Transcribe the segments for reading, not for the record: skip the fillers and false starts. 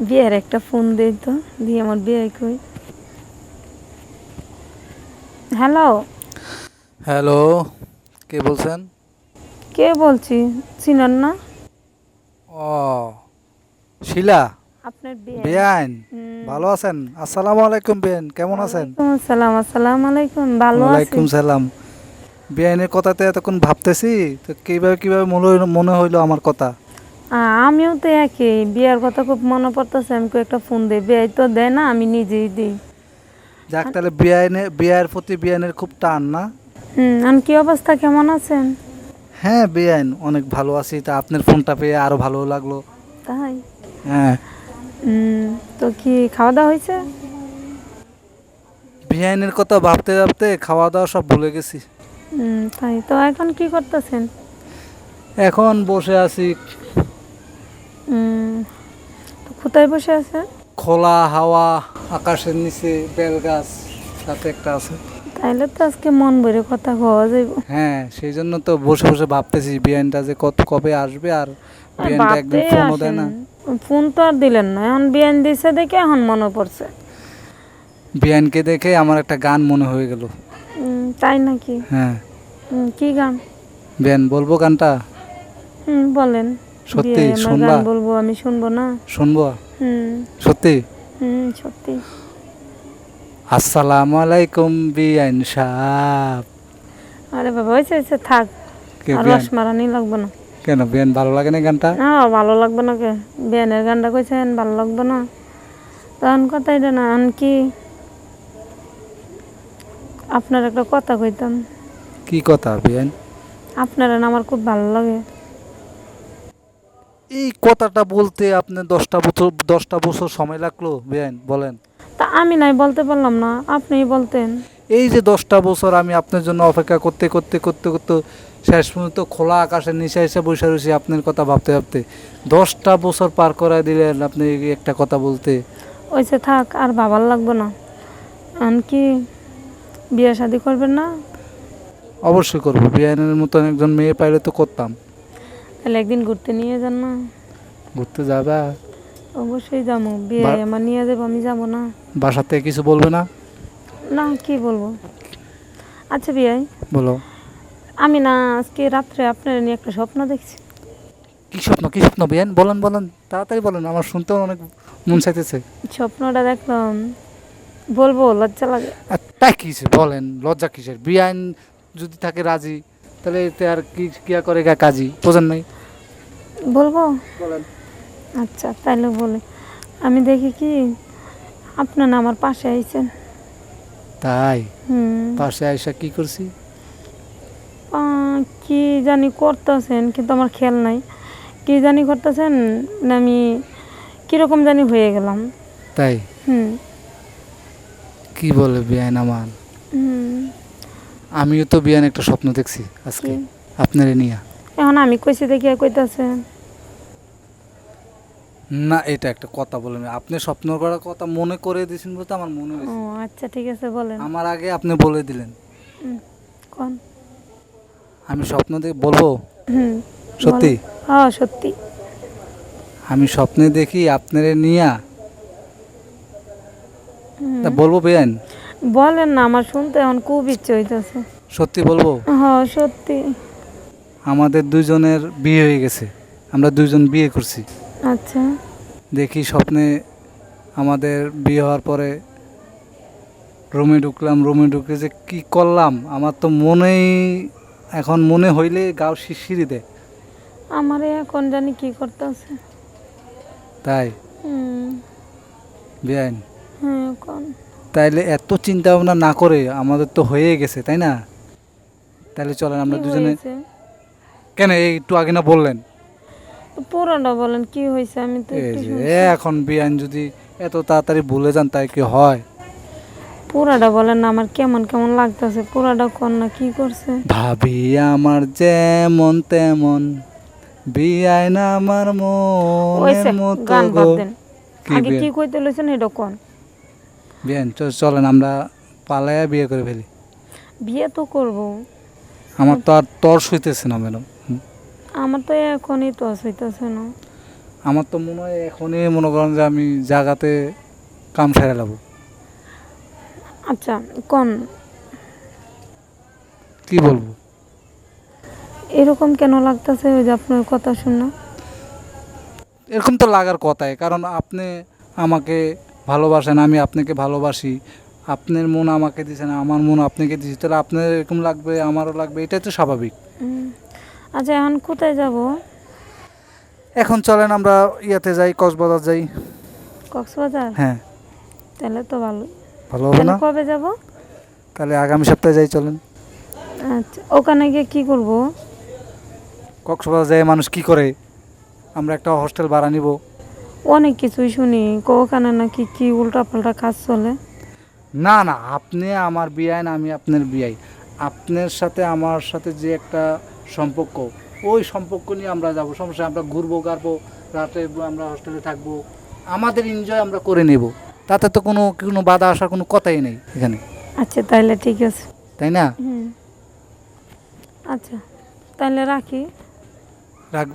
বিয়ের একটা ফোন দেই তো, দিয়ে আমার বিয়ে কই। হ্যালো, হ্যালো, কে বলছেন? কে বলছি? চিনেন না? ও, শিলা। আপনার বিয়ে। বেআইন, হুম। ভালো আছেন? আসসালামু আলাইকুম বেআইন, কেমন আছেন? ওয়ালাইকুম আসসালাম। আসসালামু আলাইকুম। ভালো আছি। ওয়ালাইকুম সালাম। বেআইনের কথাতে এতক্ষণ ভাবতেছি, তো কিভাবে কিভাবে মনে হইলো আমার কথা? আমিও তো একই, বিয়ের কথা খুব মনে পড়তেছে। আমি একটা ফোন দিই, বিয়ে তো দেয় না, আমি নিজেই দিই। যাক, তাহলে বিয়ের প্রতি বেআইনের খুব টান না? কি অবস্থা, কেমন আছেন? হ্যাঁ বেআইন, অনেক ভালো আছি। তা আপনার ফোনটা পেয়ে আরো ভালো লাগলো। তাই? হ্যাঁ। তো কি খাওয়া দাওয়া হয়েছে? বেআইনের কথা ভাবতে ভাবতে খাওয়া দাওয়া সব ভুলে গেছি। তাই তো, এখন কি করতেছেন? এখন বসে আছি উম, তো কোথায় বসে আছেন? খোলা হাওয়া, আকাশের নিচে বেল গাছ সাথে একটা আছে। তাইলে তো আজকে মন ভরে কথা কওয়া যাইব। হ্যাঁ, সেই জন্য তো বসে বসে ভাবতেছি বিয়ানটা যে কবে আসবে, আর আর বিয়ানটা একদিন ভাবতেই ফোনও দেয় আসেন, না। ফোন তো আর দিলেন না, এখন বিয়ান দিছে দেখে এখন মনে পড়ছে। বিয়ানকে দেখে আমার একটা গান মনে হয়ে গেল। তাই নাকি? হ্যাঁ। কি গান? বিয়ান, বলবো গানটা? বলেন। সত্যি বিয়ে আমার গান শুনবা? বলবো, আমি শুনবো না? শুনবো? হুম। সত্যি? সত্যি। আসসালামু আলাইকুম বিয়ান সাহেব। আরে বাবা, হয়েছে হয়েছে, থাক। কে আর বিয়ান? রস মারানি লাগবে না। কেন বিয়ান, ভালো লাগে না গানটা? না, ভালো লাগবে না কে? বিয়ানের গানটা কইছেন ভালো লাগবে না? তখন কথা এটা না, কি আপনার একটা কথা কইতাম। কি কথা বিয়ান? আপনারা না আমার খুব ভালো লাগে। এই কথাটা বলতে আপনার 10টা বছর সময় লাগলো বিয়ান, বলেন? তা আমি নাই বলতে পারলাম না, আপনিই বলতেন। এই যে 10টা বছর আমি আপনার জন্য অপেক্ষা করতে করতে করতে করতে শেষ পর্যন্ত খোলা আকাশের নিচে এসে বসে রয়েছি আপনার কথা ভাবতে ভাবতে। 10টা বছর পার করায় দিলেন আপনি একটা কথা বলতে। ওইসে থাক, আর ভাবার লাগবে না। কি বিয়ে শাদি করবেন না? অবশ্যই করবো, বিয়ানের মতন একজন মেয়ে পাইলে তো করতাম। তাহলে একদিন ঘুরতে নিয়ে যান না? ঘুরতে যাবা? অবশ্যই যাবো, বিয়ে আমার নিয়ে যাবো, আমি যাবো না? বাসার থেকে কিছু বলবে না? না, কি বলবো। আচ্ছা বিয়ে, বলো। আমি না আজকে রাত্রে আপনার নিয়ে একটা স্বপ্ন দেখছি। কি স্বপ্ন, কি স্বপ্ন বিয়ান, বলেন বলেন, তাড়াতাড়ি বলেন, আমার শুনতেও অনেক মন চাইতেছে। স্বপ্নটা দেখলাম, বলবো লজ্জা লাগে। তাই কিসে বলেন, লজ্জা কিসের? বিয়ান যদি থাকে রাজি, তাহলে এতে আর কি কিয়া করে কাজী বোঝেন নাই? বলবো? বলেন। আচ্ছা তাইলে বলে, আমি দেখি কি আপনার না আমার পাশে আইছেন। তাই? হুম। পাশে আইসা কি করছি? কি জানি করতেছেন, কিন্তু আমার খেয়াল নাই। কি জানি করতেছেন, আমি কিরকম জানি হয়ে গেলাম। তাই? হুম। কি বলে বিয়ান আমার? হুম। আমিও তো বিয়ান একটা স্বপ্ন দেখছি আজকে কি? আপনারে নিয়া। এখন আমি কইছি দেখি আর কইতাছেন। না, এটা একটা কথা বলেন, আপনি স্বপ্ন করার কথা মনে করে দিয়েছেন বলতে আমার মনে ও হয়েছে। আচ্ছা, ঠিক আছে, বলেন। আমার আগে আপনি বলে দিলেন। কোন? আমি স্বপ্ন দেখে বলবো? হুম। সত্যি? হ্যাঁ সত্যি। আমি স্বপ্নে দেখি আপনারে নিয়া। তা হুম। বলবো বিয়ান? বলেন না, আমার শুনতে এখন খুব ইচ্ছে হইতেছে। সত্যি বলবো? হ্যাঁ সত্যি। আমাদের দুইজনের বিয়ে হয়ে গেছে, আমরা দুইজন বিয়ে করছি। আচ্ছা। দেখি স্বপ্নে আমাদের বিয়ে হওয়ার পরে রুমে ঢুকলাম, রুমে ঢুকে যে কি করলাম আমার তো মনেই, এখন মনে হইলে গাও শিরশিরি দেয়। আমারে এখন জানি কি করতেছে। তাই? হুম। বেআইন, হ্যাঁ কোন? তাইলে এত চিন্তা ভাবনা না করে, আমাদের তো হয়ে গেছে তাই না, তাহলে চলেন কি আমরা দুজনে। হয়েছে? কেন, এই একটু আগে না বললেন? পুরোটা বলেন, কি হয়েছে, আমি তো এই একটু যে শুনছি। এখন বেআইন যদি এত তাড়াতাড়ি ভুলে যান তাই কি হয়? পুরাটা বলেন না, আমার কেমন কেমন লাগতেছে, পুরাটা কোন না কি করছে। ভাবি আমার যেমন তেমন, বেআইন আমার মনের ওইসে মতো গান গো। বাদ দেন, কি আগে কি বেআইন? কইতে লইছেন এটা কোন। বেআইন চলেন আমরা পালায়া বিয়ে করে ফেলি। বিয়ে তো করব। আমার তো আর তর্স হইতেছে না ম্যাডাম। আমার তো এখনই তো হইতেছে না। আমার তো মনে হয় এখনই মনে করেন যে আমি জায়গাতে কাম সেরে লাবো। আচ্ছা কোন কি বলবো? এরকম কেন লাগতেছে ওই যে আপনার কথা শুনে? এরকম তো লাগার কথাই, কারণ আপনি আমাকে ভালোবাসেন, আমি আপনাকে ভালোবাসি, আপনার মন আমাকে দিয়েছেন, আমার মন আপনাকে দিয়েছি, তাহলে আপনার এরকম লাগবে, আমারও লাগবে, এটাই তো স্বাভাবিক। উম, আচ্ছা এখন কোথায় যাব? এখন চলেন আমরা ইয়াতে যাই, কক্সবাজার যাই। কক্সবাজার? হ্যাঁ, তাহলে তো ভালো। ভালো হবে তাহলে না? কবে যাব? তাহলে আগামী সপ্তাহে যাই, চলেন। আচ্ছা ওখানে গিয়ে কি করব? কক্সবাজার যাই মানুষ কি করে, আমরা একটা হোস্টেল ভাড়া নিব। অনেক কিছুই শুনি ওখানে নাকি কি উল্টা পাল্টা কাজ চলে। না না, আপনি আমার বিয়াই না, আমি আপনার বিয়াই। আপনার সাথে আমার সাথে যে একটা সম্পর্ক, ওই সম্পর্ক নিয়ে আমরা যাব, সমস্যা, আমরা ঘুরবো গাড়বো, রাতে আমরা হোস্টেলে থাকবো, আমাদের এনজয় আমরা করে নেব, তাতে তো কোনো কোনো বাধা আসার কোনো কথাই নেই এখানে, আচ্ছা তাইলে ঠিক আছে। তাই না? হুম আচ্ছা তাইলে রাখি। রাখ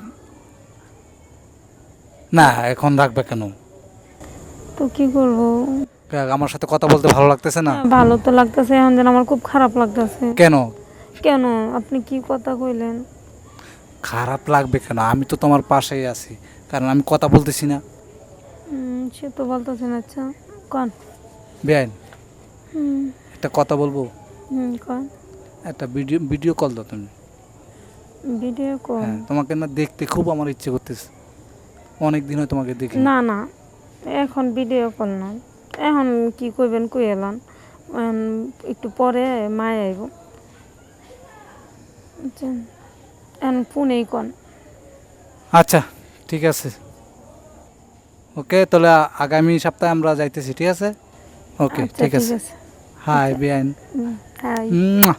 না, এখন রাখবে কেন? তো কি করব? আমার সাথে কথা বলতে ভালো লাগতেছে না? ভালো তো লাগতেছে, এখন যেন আমার খুব খারাপ লাগতেছে। কেন কেন? আপনি কি কথা কইলেন? খারাপ লাগবে কেন? আমি তো তোমার পাশেই আছি, কারণ আমি কথা বলতেছি না। সে তো বলতেছেন। আচ্ছা কন। বেআইন, হুম একটা কথা বলবো। কন। একটা ভিডিও ভিডিও কল দাও তুমি। Video call? হ্যাঁ, তোমাকে না দেখতে খুব আমার ইচ্ছে করতেছে, অনেক দিন হয় তোমাকে দেখি। না না, এখন ভিডিও কল না। এখন কি কইবেন কই এলাম, একটু পরে মায় আইব। আচ্ছা, এখন ফোনেই কন। আচ্ছা ঠিক আছে, ওকে, তাহলে আগামী সপ্তাহে আমরা যাইতেছি, ঠিক আছে? ওকে আচ্ছা ঠিক আছে। হাই বেআইন। হাই। মুয়া।